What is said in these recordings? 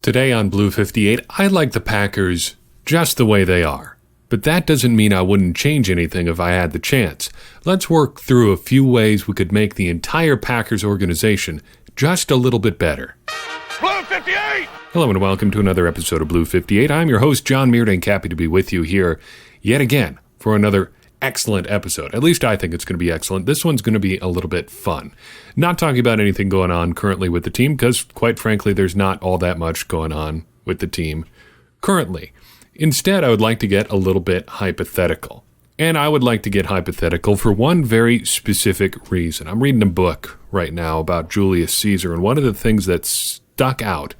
Today on Blue 58, I like the Packers just the way they are. But that doesn't mean I wouldn't change anything if I had the chance. Let's work through a few ways we could make the entire Packers organization just a little bit better. Blue 58! Hello and welcome to another episode of Blue 58. I'm your host, Jon Meerdink, happy to be with you here yet again for another excellent episode. At least I think it's going to be excellent. This one's going to be a little bit fun. Not talking about anything going on currently with the team, because quite frankly, there's not all that much going on with the team currently. Instead, I would like to get a little bit hypothetical. And I would like to get hypothetical for one very specific reason. I'm reading a book right now about Julius Caesar, and one of the things that stuck out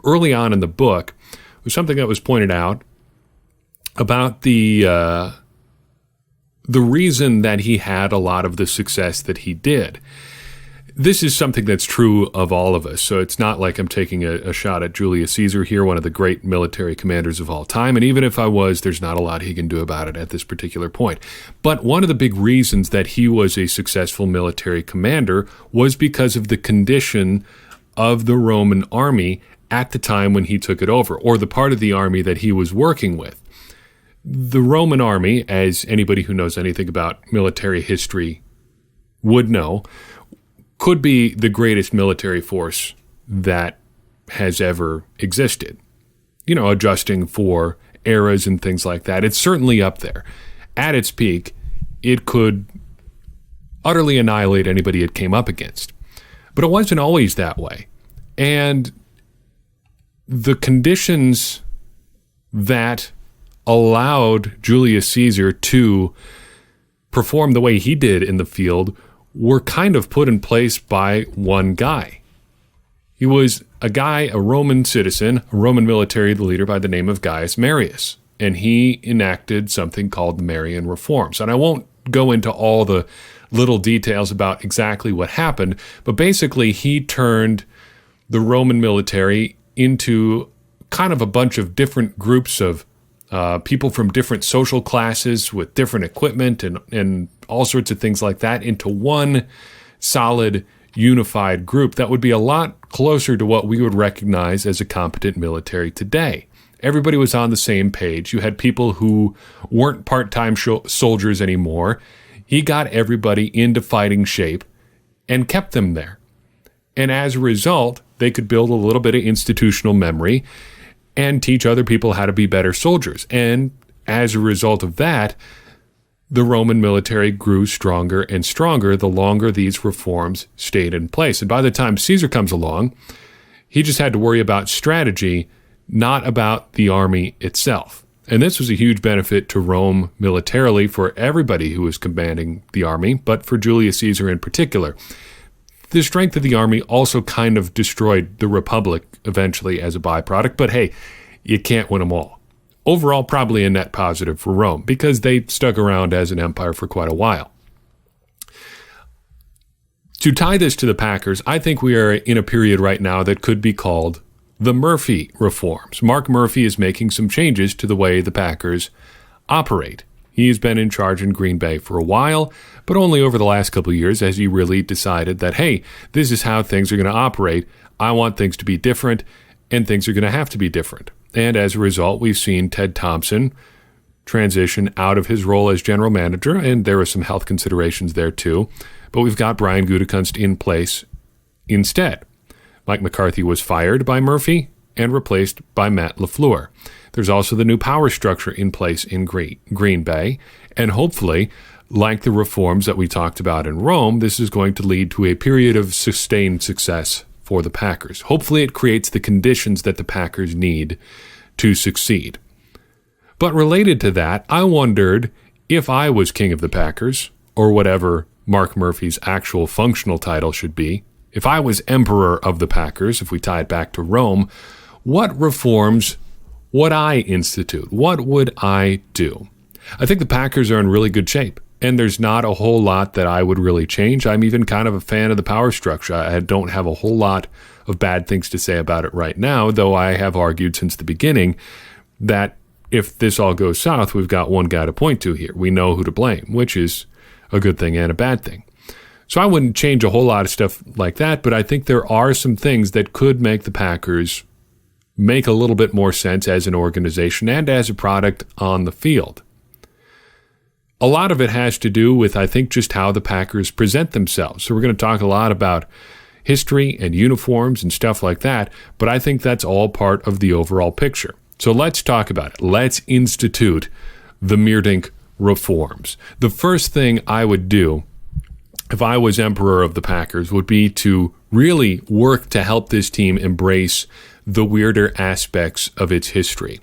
early on in the book was something that was pointed out about the reason that he had a lot of the success that he did. This is something that's true of all of us, so it's not like I'm taking a shot at Julius Caesar here, one of the great military commanders of all time, and even if I was, there's not a lot he can do about it at this particular point. But one of the big reasons that he was a successful military commander was because of the condition of the Roman army at the time when he took it over, or the part of the army that he was working with. The Roman army, as anybody who knows anything about military history would know, could be the greatest military force that has ever existed. You know, adjusting for eras and things like that. It's certainly up there. At its peak, it could utterly annihilate anybody it came up against. But it wasn't always that way. And the conditions that allowed Julius Caesar to perform the way he did in the field were kind of put in place by one guy. He was a Roman citizen, a Roman military leader by the name of Gaius Marius, and he enacted something called the Marian Reforms. And I won't go into all the little details about exactly what happened, but basically he turned the Roman military into kind of a bunch of different groups of people from different social classes with different equipment and all sorts of things like that into one solid, unified group that would be a lot closer to what we would recognize as a competent military today. Everybody was on the same page. You had people who weren't part-time soldiers anymore. He got everybody into fighting shape and kept them there. And as a result, they could build a little bit of institutional memory and teach other people how to be better soldiers. And as a result of that, the Roman military grew stronger and stronger the longer these reforms stayed in place. And by the time Caesar comes along, he just had to worry about strategy, not about the army itself. And this was a huge benefit to Rome militarily for everybody who was commanding the army, but for Julius Caesar in particular. The strength of the army also kind of destroyed the Republic eventually as a byproduct, but hey, you can't win them all. Overall, probably a net positive for Rome because they stuck around as an empire for quite a while. To tie this to the Packers, I think we are in a period right now that could be called the Murphy Reforms. Mark Murphy is making some changes to the way the Packers operate. He's been in charge in Green Bay for a while, but only over the last couple of years has he really decided that, hey, this is how things are going to operate. I want things to be different, and things are going to have to be different. And as a result, we've seen Ted Thompson transition out of his role as general manager, and there are some health considerations there too. But we've got Brian Gutekunst in place instead. Mike McCarthy was fired by Murphy and replaced by Matt LaFleur. There's also the new power structure in place in Green Bay, and hopefully, like the reforms that we talked about in Rome, this is going to lead to a period of sustained success for the Packers. Hopefully, it creates the conditions that the Packers need to succeed. But related to that, I wondered if I was king of the Packers, or whatever Mark Murphy's actual functional title should be, if I was emperor of the Packers, if we tie it back to Rome, what reforms would I institute? What would I do? I think the Packers are in really good shape, and there's not a whole lot that I would really change. I'm even kind of a fan of the power structure. I don't have a whole lot of bad things to say about it right now, though I have argued since the beginning that if this all goes south, we've got one guy to point to here. We know who to blame, which is a good thing and a bad thing. So I wouldn't change a whole lot of stuff like that, but I think there are some things that could make the Packers make a little bit more sense as an organization and as a product on the field. A lot of it has to do with, I think, just how the Packers present themselves. So we're going to talk a lot about history and uniforms and stuff like that, but I think that's all part of the overall picture. So let's talk about it. Let's institute the Meerdink reforms. The first thing I would do if I was emperor of the Packers would be to really work to help this team embrace the weirder aspects of its history.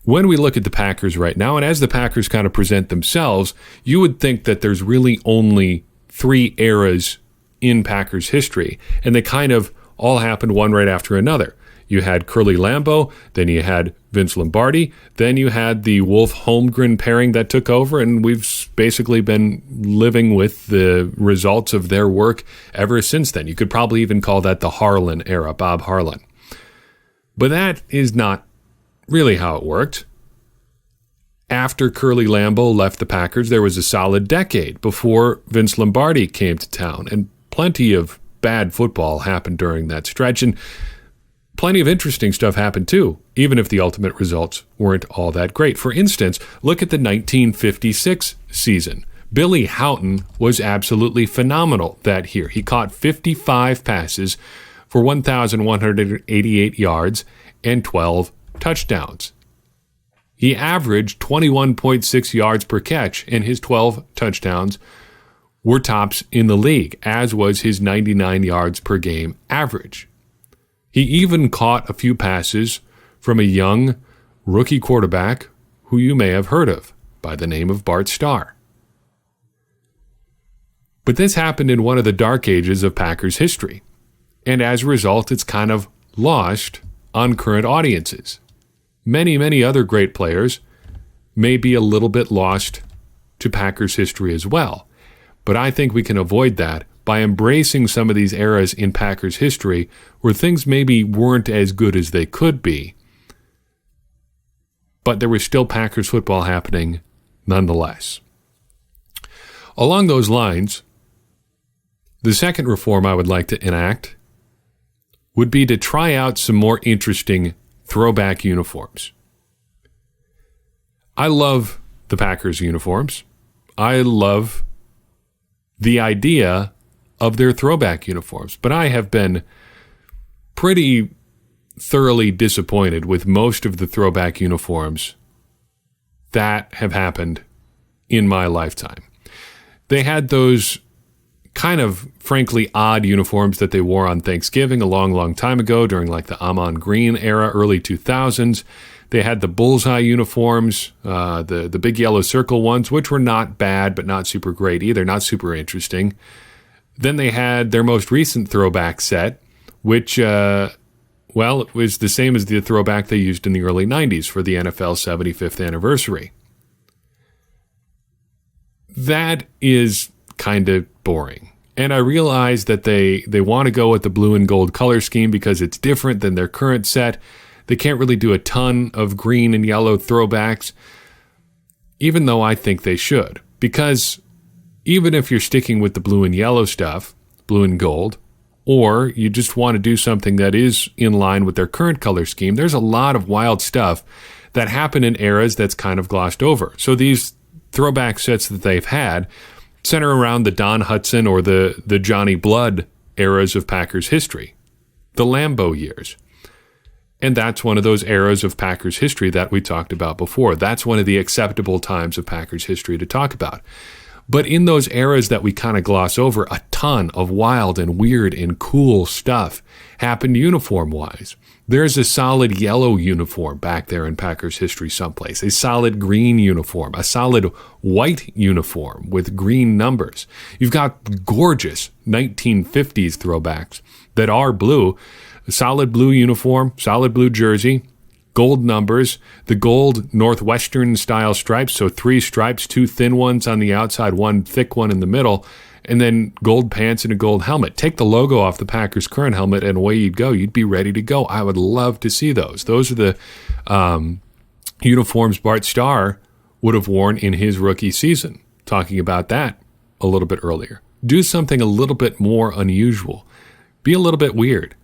When we look at the Packers right now, and as the Packers kind of present themselves, you would think that there's really only 3 eras in Packers history, and they kind of all happened one right after another. You had Curly Lambeau, then you had Vince Lombardi, then you had the Wolf-Holmgren pairing that took over, and we've basically been living with the results of their work ever since then. You could probably even call that the Harlan era, Bob Harlan. But that is not really how it worked. After Curly Lambeau left the Packers, there was a solid decade before Vince Lombardi came to town, and plenty of bad football happened during that stretch, and plenty of interesting stuff happened too, even if the ultimate results weren't all that great. For instance, look at the 1956 season. Billy Houghton was absolutely phenomenal that year. He caught 55 passes for 1,188 yards and 12 touchdowns. He averaged 21.6 yards per catch, and his 12 touchdowns were tops in the league, as was his 99 yards per game average. He even caught a few passes from a young rookie quarterback who you may have heard of by the name of Bart Starr. But this happened in one of the dark ages of Packers history, and as a result, it's kind of lost on current audiences. Many, many other great players may be a little bit lost to Packers history as well, but I think we can avoid that by embracing some of these eras in Packers history where things maybe weren't as good as they could be, but there was still Packers football happening nonetheless. Along those lines, the second reform I would like to enact would be to try out some more interesting throwback uniforms. I love the Packers uniforms. I love the idea of their throwback uniforms, but I have been pretty thoroughly disappointed with most of the throwback uniforms that have happened in my lifetime. They had those kind of frankly odd uniforms that they wore on Thanksgiving a long, long time ago during like the Amon Green era, early 2000s. They had the bullseye uniforms, the big yellow circle ones, which were not bad, but not super great either, not super interesting. Then they had their most recent throwback set, which, it was the same as the throwback they used in the early 90s for the NFL 75th anniversary. That is kind of boring. And I realize that they want to go with the blue and gold color scheme because it's different than their current set. They can't really do a ton of green and yellow throwbacks, even though I think they should. Because even if you're sticking with the blue and yellow stuff, blue and gold, or you just want to do something that is in line with their current color scheme, there's a lot of wild stuff that happened in eras that's kind of glossed over. So these throwback sets that they've had center around the Don Hutson or the Johnny Blood eras of Packers history, the Lambeau years. And that's one of those eras of Packers history that we talked about before. That's one of the acceptable times of Packers history to talk about. But in those eras that we kind of gloss over, a ton of wild and weird and cool stuff happened uniform-wise. There's a solid yellow uniform back there in Packers history someplace, a solid green uniform, a solid white uniform with green numbers. You've got gorgeous 1950s throwbacks that are blue, a solid blue uniform, solid blue jersey, gold numbers, the gold Northwestern style stripes, so 3 stripes, 2 thin ones on the outside, 1 thick one in the middle, and then gold pants and a gold helmet. Take the logo off the Packers' current helmet and away you'd go. You'd be ready to go. I would love to see those. Those are the uniforms Bart Starr would have worn in his rookie season. Talking about that a little bit earlier. Do something a little bit more unusual. Be a little bit weird.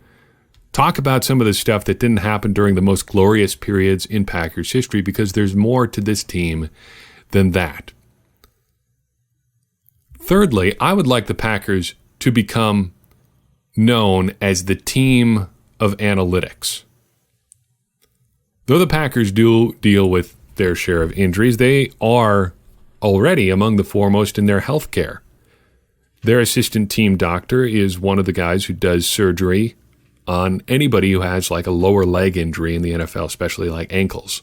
Talk about some of the stuff that didn't happen during the most glorious periods in Packers history, because there's more to this team than that. Thirdly, I would like the Packers to become known as the team of analytics. Though the Packers do deal with their share of injuries, they are already among the foremost in their health care. Their assistant team doctor is one of the guys who does surgery on anybody who has like a lower leg injury in the NFL, especially like ankles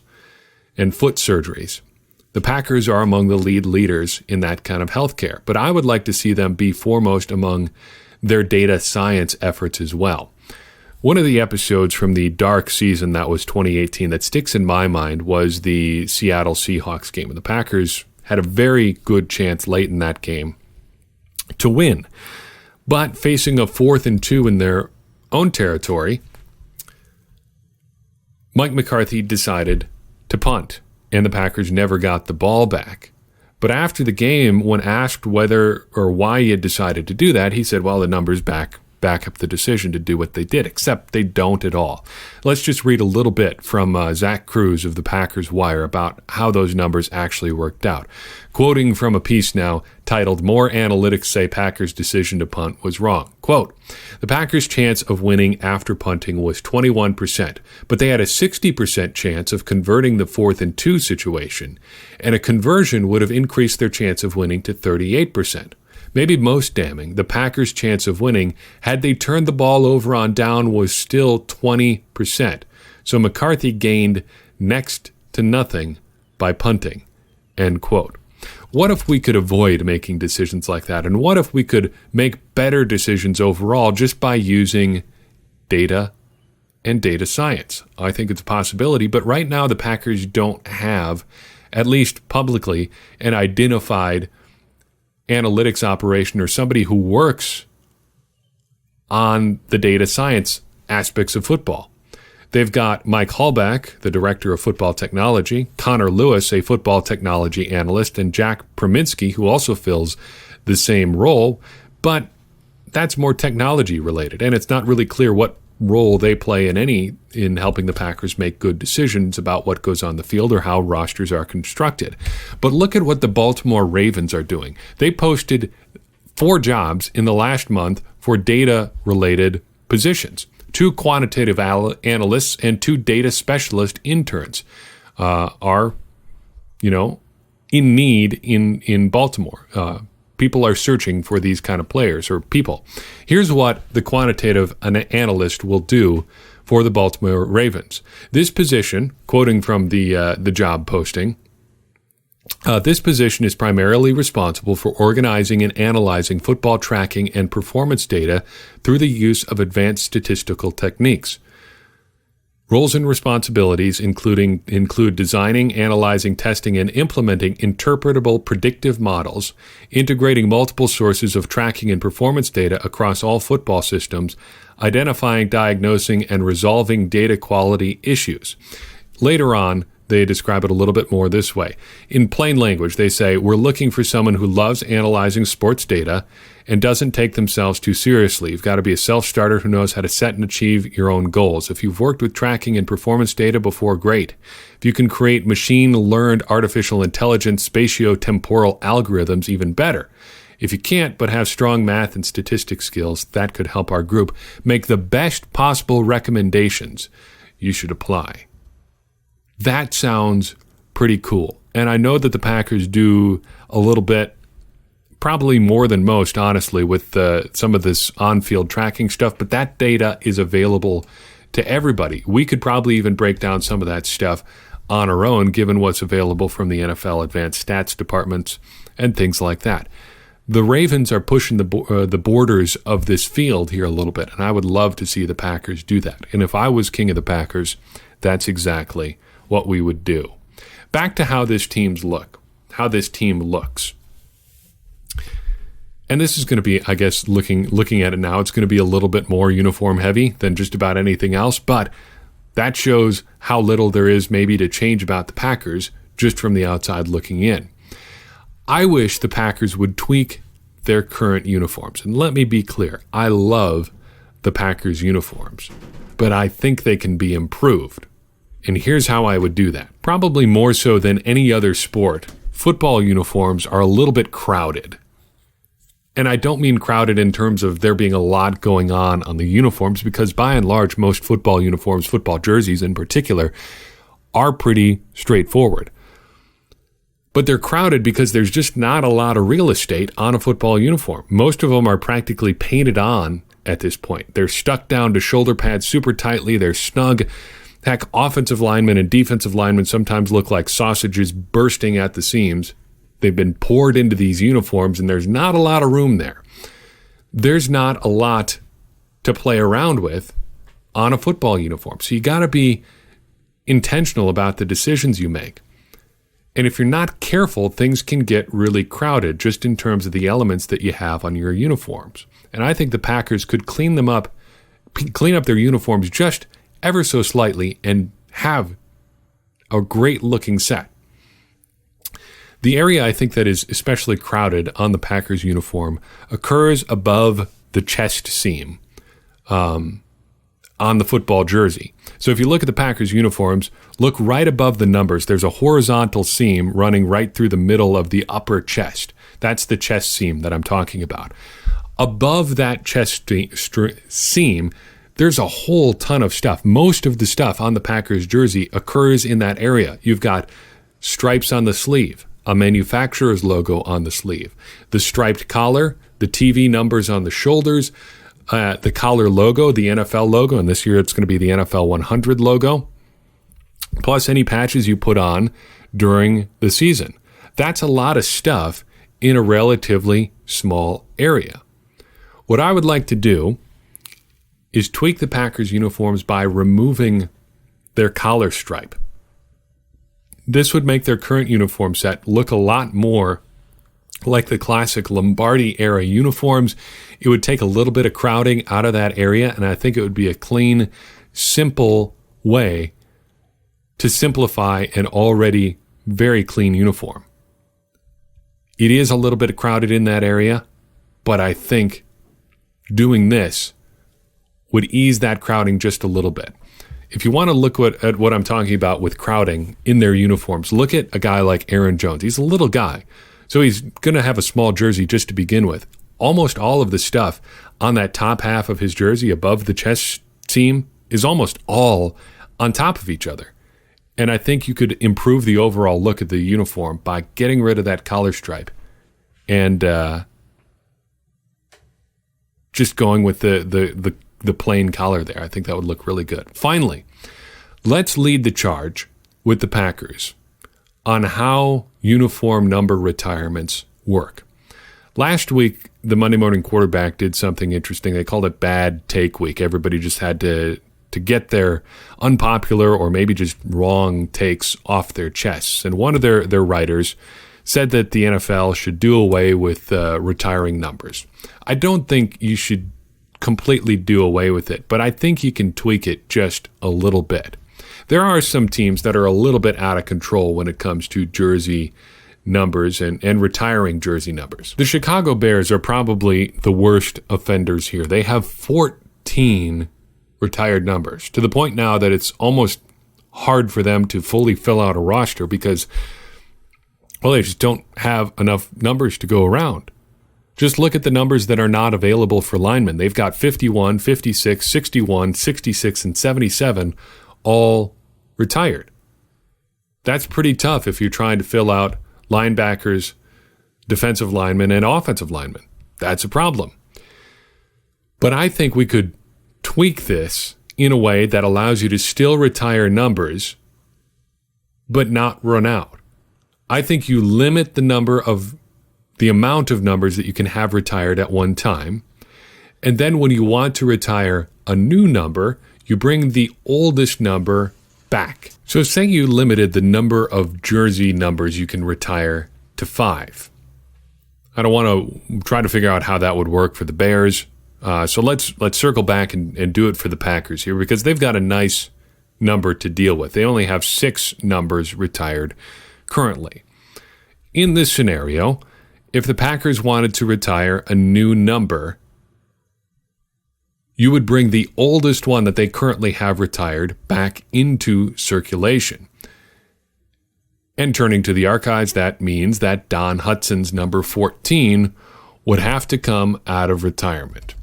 and foot surgeries. The Packers are among the leaders in that kind of healthcare, but I would like to see them be foremost among their data science efforts as well. One of the episodes from the dark season that was 2018 that sticks in my mind was the Seattle Seahawks game. And the Packers had a very good chance late in that game to win, but facing a 4th and 2 in their own territory, Mike McCarthy decided to punt, and the Packers never got the ball back. But after the game, when asked whether or why he had decided to do that, he said, well, the numbers back up the decision to do what they did, except they don't at all. Let's just read a little bit from Zach Cruz of the Packers Wire about how those numbers actually worked out. Quoting from a piece now titled, "More Analytics Say Packers' Decision to Punt Was Wrong." Quote, "The Packers' chance of winning after punting was 21%, but they had a 60% chance of converting the 4th and 2 situation, and a conversion would have increased their chance of winning to 38%. Maybe most damning, the Packers' chance of winning had they turned the ball over on down was still 20%. So McCarthy gained next to nothing by punting." End quote. What if we could avoid making decisions like that? And what if we could make better decisions overall just by using data and data science? I think it's a possibility, but right now the Packers don't have, at least publicly, an identified analytics operation or somebody who works on the data science aspects of football. They've got Mike Hallback, the director of football technology, Connor Lewis, a football technology analyst, and Jack Prominski, who also fills the same role, but that's more technology related, and it's not really clear what role they play in helping the Packers make good decisions about what goes on the field or how rosters are constructed. But look at what the Baltimore Ravens are doing. They posted 4 jobs in the last month for data-related positions. 2 quantitative analysts and 2 data specialist interns are, in need in Baltimore. People are searching for these kind of players or people. Here's what the quantitative analyst will do for the Baltimore Ravens. This position, quoting from the job posting, this position is primarily responsible for organizing and analyzing football tracking and performance data through the use of advanced statistical techniques. Roles and responsibilities include designing, analyzing, testing, and implementing interpretable predictive models, integrating multiple sources of tracking and performance data across all football systems, identifying, diagnosing, and resolving data quality issues. Later on, they describe it a little bit more this way. In plain language, they say, we're looking for someone who loves analyzing sports data and doesn't take themselves too seriously. You've got to be a self-starter who knows how to set and achieve your own goals. If you've worked with tracking and performance data before, great. If you can create machine-learned artificial intelligence spatio-temporal algorithms, even better. If you can't but have strong math and statistics skills, that could help our group make the best possible recommendations. You should apply. That sounds pretty cool. And I know that the Packers do a little bit, probably more than most, honestly, with some of this on-field tracking stuff, but that data is available to everybody. We could probably even break down some of that stuff on our own, given what's available from the NFL advanced stats departments and things like that. The Ravens are pushing the borders of this field here a little bit, and I would love to see the Packers do that. And if I was king of the Packers, that's exactly what we would do. Back to how this team looks. And this is going to be, I guess, looking at it now, it's going to be a little bit more uniform heavy than just about anything else, but that shows how little there is maybe to change about the Packers just from the outside looking in. I wish the Packers would tweak their current uniforms. And let me be clear, I love the Packers uniforms. but I think they can be improved. And here's how I would do that. Probably more so than any other sport, football uniforms are a little bit crowded. And I don't mean crowded in terms of there being a lot going on the uniforms, because by and large, most football uniforms, football jerseys in particular, are pretty straightforward. But they're crowded because there's just not a lot of real estate on a football uniform. Most of them are practically painted on at this point. They're stuck down to shoulder pads super tightly. They're snug. Heck, offensive linemen and defensive linemen sometimes look like sausages bursting at the seams. They've been poured into these uniforms, and there's not a lot of room there. There's not a lot to play around with on a football uniform. So you got to be intentional about the decisions you make. And if you're not careful, things can get really crowded just in terms of the elements that you have on your uniforms. And I think the Packers could clean up their uniforms just ever so slightly and have a great looking set. The area I think that is especially crowded on the Packers uniform occurs above the chest seam on the football jersey. So if you look at the Packers uniforms, look right above the numbers. There's a horizontal seam running right through the middle of the upper chest. That's the chest seam that I'm talking about. Above that chest seam, there's a whole ton of stuff. Most of the stuff on the Packers jersey occurs in that area. You've got stripes on the sleeve, a manufacturer's logo on the sleeve, the striped collar, the TV numbers on the shoulders, the collar logo, the NFL logo, and this year it's going to be the NFL 100 logo, plus any patches you put on during the season. That's a lot of stuff in a relatively small area. What I would like to do is tweak the Packers uniforms by removing their collar stripe. This would make their current uniform set look a lot more like the classic Lombardi-era uniforms. It would take a little bit of crowding out of that area, and I think it would be a clean, simple way to simplify an already very clean uniform. It is a little bit crowded in that area, but I think doing this would ease that crowding just a little bit. If you want to look at what I'm talking about with crowding in their uniforms, look at a guy like Aaron Jones. He's a little guy, so he's going to have a small jersey just to begin with. Almost all of the stuff on that top half of his jersey above the chest seam is almost all on top of each other. And I think you could improve the overall look of the uniform by getting rid of that collar stripe and just going with the plain collar there. I think that would look really good. Finally, let's lead the charge with the Packers on how uniform number retirements work. Last week, the Monday Morning Quarterback did something interesting. They called it Bad Take Week. Everybody just had to get their unpopular or maybe just wrong takes off their chests. And one of their writers said that the NFL should do away with retiring numbers. I don't think you should completely do away with it, but I think you can tweak it just a little bit. There are some teams that are a little bit out of control when it comes to jersey numbers and retiring jersey numbers. The Chicago Bears are probably the worst offenders here. They have 14 retired numbers, to the point now that it's almost hard for them to fully fill out a roster because, well, they just don't have enough numbers to go around. Just look at the numbers that are not available for linemen. They've got 51, 56, 61, 66, and 77 all retired. That's pretty tough if you're trying to fill out linebackers, defensive linemen, and offensive linemen. That's a problem. But I think we could tweak this in a way that allows you to still retire numbers, but not run out. I think you limit the amount of numbers that you can have retired at one time. And then when you want to retire a new number, you bring the oldest number back. So say you limited the number of jersey numbers you can retire to 5. I don't want to try to figure out how that would work for the Bears. So let's circle back and do it for the Packers here, because they've got a nice number to deal with. They only have 6 numbers retired currently. In this scenario, if the Packers wanted to retire a new number, you would bring the oldest one that they currently have retired back into circulation. And turning to the archives, that means that Don Hutson's number 14 would have to come out of retirement.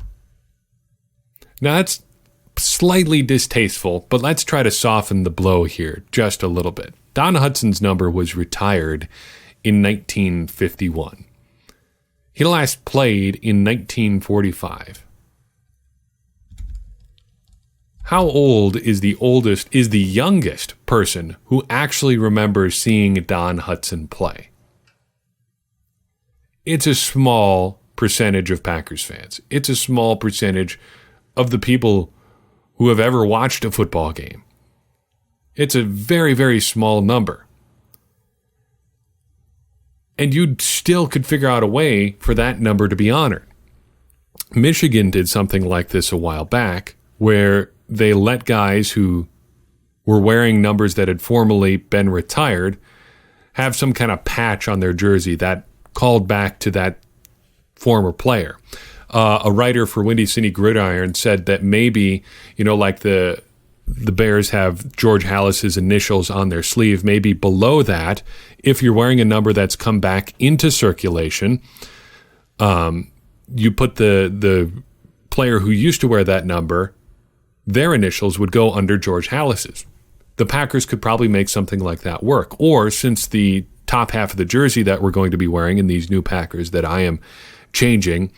Now, that's slightly distasteful, but let's try to soften the blow here just a little bit. Don Hutson's number was retired in 1951. He last played in 1945. How old is the youngest person who actually remembers seeing Don Hutson play? It's a small percentage of Packers fans. It's a small percentage of the people who have ever watched a football game. It's a very, very small number. And you still could figure out a way for that number to be honored. Michigan did something like this a while back, where they let guys who were wearing numbers that had formerly been retired have some kind of patch on their jersey that called back to that former player. A writer for Windy City Gridiron said that maybe, like the Bears have George Halas's initials on their sleeve, maybe below that, if you're wearing a number that's come back into circulation, you put the player who used to wear that number, their initials would go under George Halas's. The Packers could probably make something like that work. Or since the top half of the jersey that we're going to be wearing in these new Packers that I am changing,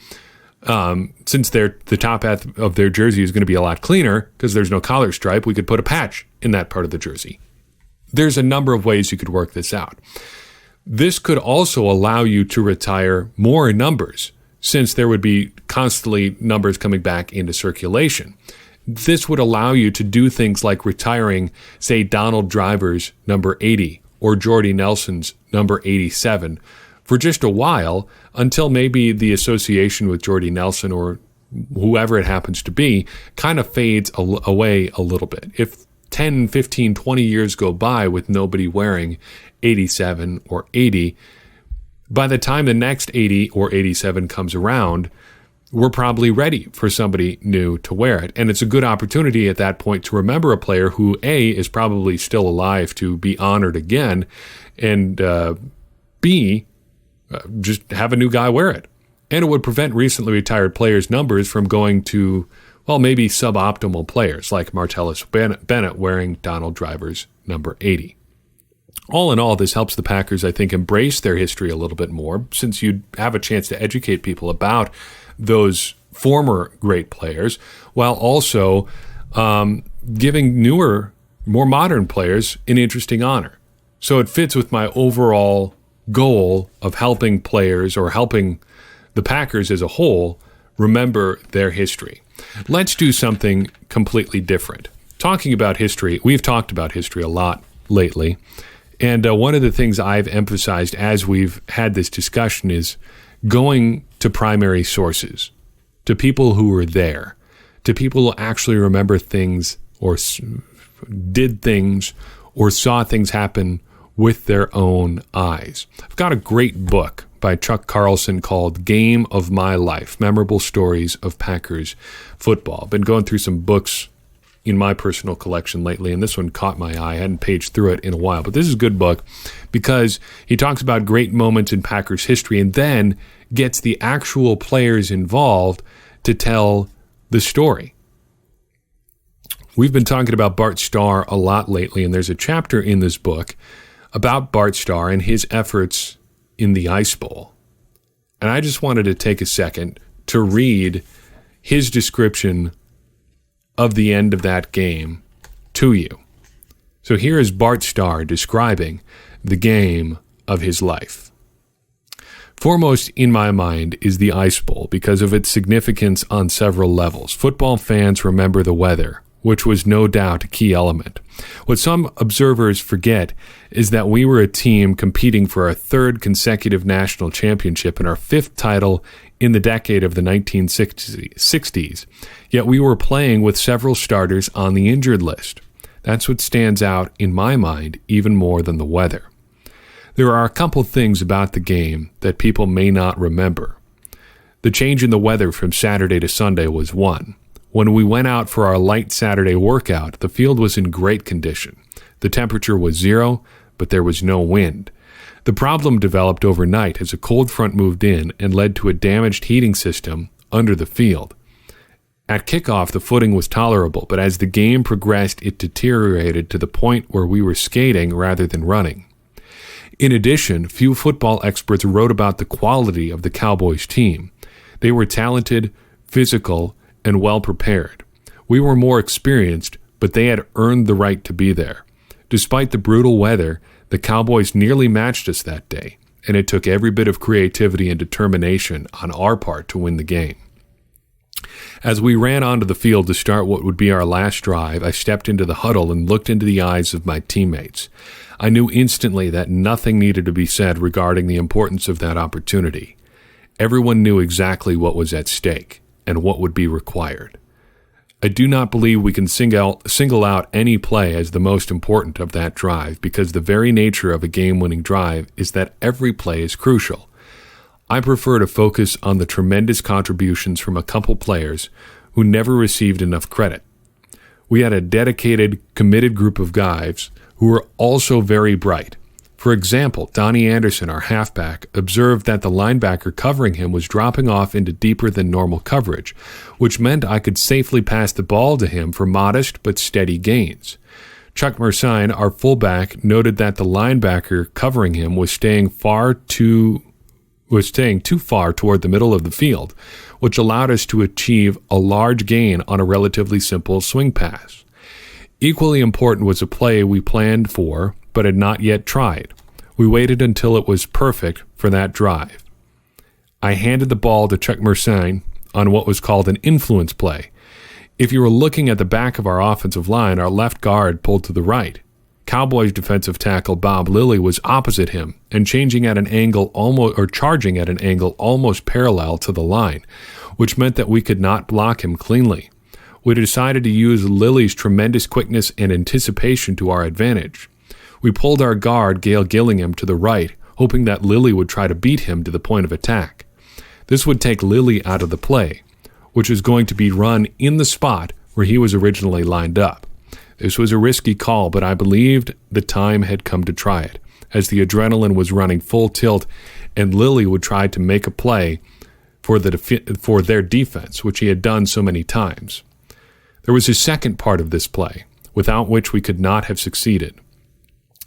since the top half of their jersey is going to be a lot cleaner because there's no collar stripe, we could put a patch in that part of the jersey. There's a number of ways you could work this out. This could also allow you to retire more numbers, since there would be constantly numbers coming back into circulation. This would allow you to do things like retiring, say, Donald Driver's number 80 or Jordy Nelson's number 87 for just a while, until maybe the association with Jordy Nelson or whoever it happens to be kind of fades away a little bit. If 10, 15, 20 years go by with nobody wearing 87 or 80, by the time the next 80 or 87 comes around, we're probably ready for somebody new to wear it. And it's a good opportunity at that point to remember a player who, A, is probably still alive to be honored again, and B, just have a new guy wear it. And it would prevent recently retired players' numbers from going to, well, maybe suboptimal players like Martellus Bennett wearing Donald Driver's number 80. All in all, this helps the Packers, I think, embrace their history a little bit more, since you have a chance to educate people about those former great players, while also giving newer, more modern players an interesting honor. So it fits with my overall goal of helping players, or helping the Packers as a whole, remember their history. Let's do something completely different. Talking about history, we've talked about history a lot lately, and one of the things I've emphasized as we've had this discussion is going to primary sources, to people who were there, to people who actually remember things or did things or saw things happen with their own eyes. I've got a great book by Chuck Carlson called Game of My Life, Memorable Stories of Packers Football. I've been going through some books in my personal collection lately, and this one caught my eye. I hadn't paged through it in a while, but this is a good book because he talks about great moments in Packers history and then gets the actual players involved to tell the story. We've been talking about Bart Starr a lot lately, and there's a chapter in this book about Bart Starr and his efforts in the Ice Bowl. And I just wanted to take a second to read his description of the end of that game to you. So here is Bart Starr describing the game of his life. Foremost in my mind is the Ice Bowl because of its significance on several levels. Football fans remember the weather, which was no doubt a key element. What some observers forget is that we were a team competing for our third consecutive national championship and our fifth title in the decade of the 1960s, yet we were playing with several starters on the injured list. That's what stands out in my mind even more than the weather. There are a couple things about the game that people may not remember. The change in the weather from Saturday to Sunday was one When we went out for our light Saturday workout, the field was in great condition. The temperature was 0, but there was no wind. The problem developed overnight as a cold front moved in and led to a damaged heating system under the field. At kickoff, the footing was tolerable, but as the game progressed, it deteriorated to the point where we were skating rather than running. In addition, few football experts wrote about the quality of the Cowboys team. They were talented, physical, and well prepared. We were more experienced, but they had earned the right to be there. Despite the brutal weather, the Cowboys nearly matched us that day, and it took every bit of creativity and determination on our part to win the game. As we ran onto the field to start what would be our last drive, I stepped into the huddle and looked into the eyes of my teammates. I knew instantly that nothing needed to be said regarding the importance of that opportunity. Everyone knew exactly what was at stake and what would be required. I do not believe we can single out any play as the most important of that drive because the very nature of a game-winning drive is that every play is crucial. I prefer to focus on the tremendous contributions from a couple players who never received enough credit. We had a dedicated, committed group of guys who were also very bright. For example, Donnie Anderson, our halfback, observed that the linebacker covering him was dropping off into deeper than normal coverage, which meant I could safely pass the ball to him for modest but steady gains. Chuck Meerdink, our fullback, noted that the linebacker covering him was staying too far toward the middle of the field, which allowed us to achieve a large gain on a relatively simple swing pass. Equally important was a play we planned for but had not yet tried. We waited until it was perfect for that drive. I handed the ball to Chuck Meerdink on what was called an influence play. If you were looking at the back of our offensive line, our left guard pulled to the right. Cowboys defensive tackle Bob Lilly was opposite him and charging at an angle almost parallel to the line, which meant that we could not block him cleanly. We decided to use Lilly's tremendous quickness and anticipation to our advantage. We pulled our guard, Gail Gillingham, to the right, hoping that Lilly would try to beat him to the point of attack. This would take Lilly out of the play, which was going to be run in the spot where he was originally lined up. This was a risky call, but I believed the time had come to try it, as the adrenaline was running full tilt, and Lilly would try to make a play for their defense, which he had done so many times. There was a second part of this play, without which we could not have succeeded.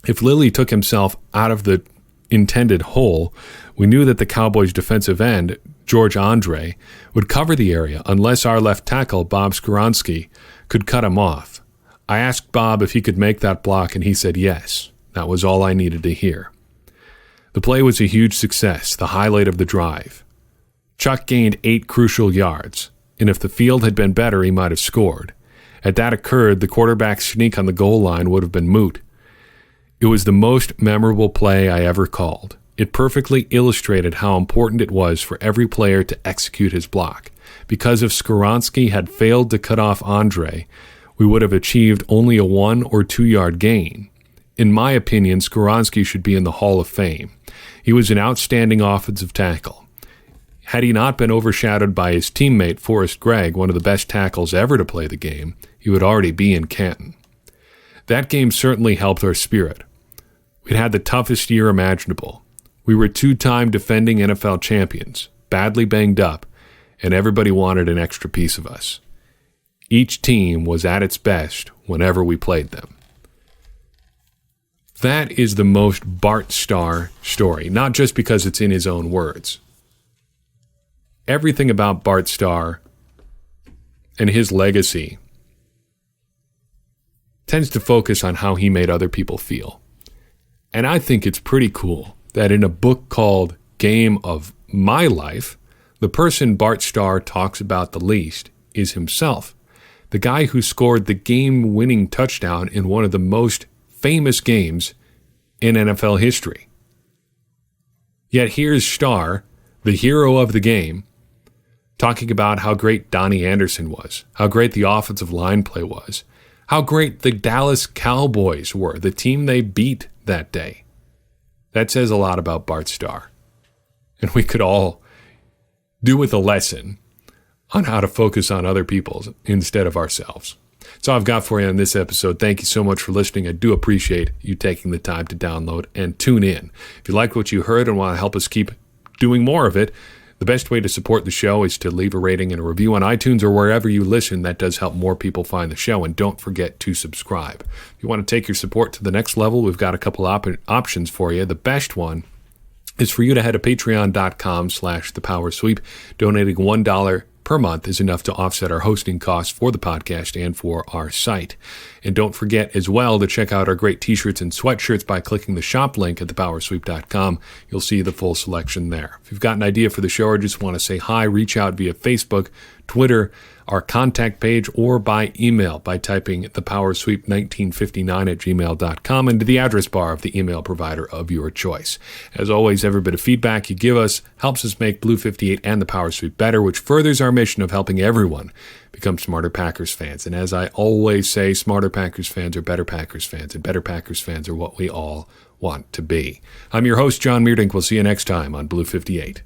If Lilly took himself out of the intended hole, we knew that the Cowboys' defensive end, George Andre, would cover the area unless our left tackle, Bob Skoronski, could cut him off. I asked Bob if he could make that block, and he said yes. That was all I needed to hear. The play was a huge success, the highlight of the drive. Chuck gained 8 crucial yards, and if the field had been better, he might have scored. Had that occurred, the quarterback's sneak on the goal line would have been moot. It was the most memorable play I ever called. It perfectly illustrated how important it was for every player to execute his block. Because if Skoronski had failed to cut off Andre, we would have achieved only a 1 or 2 yard gain. In my opinion, Skoronski should be in the Hall of Fame. He was an outstanding offensive tackle. Had he not been overshadowed by his teammate Forrest Gregg, one of the best tackles ever to play the game, he would already be in Canton. That game certainly helped our spirit. We'd had the toughest year imaginable. We were 2-time defending NFL champions, badly banged up, and everybody wanted an extra piece of us. Each team was at its best whenever we played them. That is the most Bart Starr story, not just because it's in his own words. Everything about Bart Starr and his legacy tends to focus on how he made other people feel. And I think it's pretty cool that in a book called Game of My Life, the person Bart Starr talks about the least is himself, the guy who scored the game-winning touchdown in one of the most famous games in NFL history. Yet here's Starr, the hero of the game, talking about how great Donnie Anderson was, how great the offensive line play was, how great the Dallas Cowboys were, the team they beat that day. That says a lot about Bart Starr. And we could all do with a lesson on how to focus on other people instead of ourselves. That's all I've got for you on this episode. Thank you so much for listening. I do appreciate you taking the time to download and tune in. If you like what you heard and want to help us keep doing more of it, the best way to support the show is to leave a rating and a review on iTunes or wherever you listen. That does help more people find the show. And don't forget to subscribe. If you want to take your support to the next level, we've got a couple options for you. The best one is for you to head to patreon.com/thepowersweep. Donating $1 per month is enough to offset our hosting costs for the podcast and for our site. And don't forget as well to check out our great t-shirts and sweatshirts by clicking the shop link at thepowersweep.com. You'll see the full selection there. If you've got an idea for the show or just want to say hi, reach out via Facebook, Twitter, our contact page, or by email by typing thepowersweep1959@gmail.com into the address bar of the email provider of your choice. As always, every bit of feedback you give us helps us make Blue 58 and the Power Sweep better, which furthers our mission of helping everyone become smarter Packers fans. And as I always say, smarter Packers fans are better Packers fans, and better Packers fans are what we all want to be. I'm your host, Jon Meerdink. We'll see you next time on Blue 58.